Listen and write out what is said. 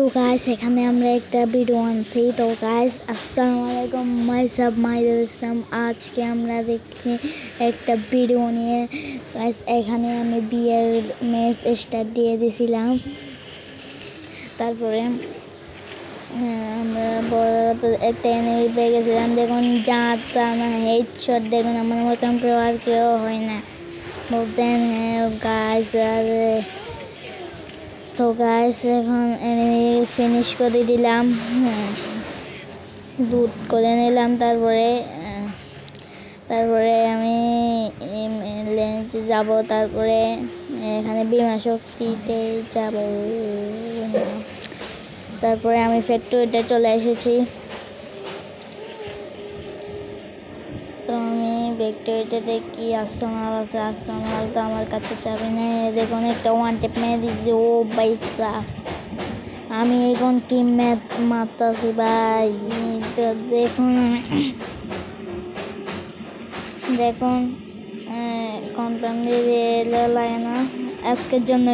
তো গাইস এখানে আমরা একটা ভিডিও আনছি। তো গাইস আসসালামু আলাইকুম, মাইসাব মাহিদুল ইসলাম। আজকে আমরা দেখি একটা ভিডিও নিয়ে। গাইস এখানে আমি বিয়ের ম্যাচ স্টার্ট দিয়ে দিয়েছিলাম। তারপরে আমরা বড় একটা এনিমি পেয়ে গেছিলাম। দেখুন যাতা না হেডশট, দেখুন আমার মতন আর কেউ হয় না বলতেন। হ্যাঁ গাইস, তো গাইস এখন এনিমি ফিনিশ করে দিলাম, লুট করে নিলাম। তারপরে আমি লেন্সে যাব, তারপরে এখানে বিমা শক্তিতে যাব। তারপরে আমি ফ্যাক্টরিতে চলে এসেছি। তো আমি ফ্যাক্টরিতে দেখি আর্সেনাল আছে। আর্সেনাল তো আমার কাছে চাবি নেই। দেখুন একটা ওয়ান টেপ মেরে দিচ্ছি। ও বাইসা, আমি এখন কি ম্যাথ মারতাছি ভাই। তো দেখুন কনফার্ম দিয়ে লাগে না আজকের জন্য।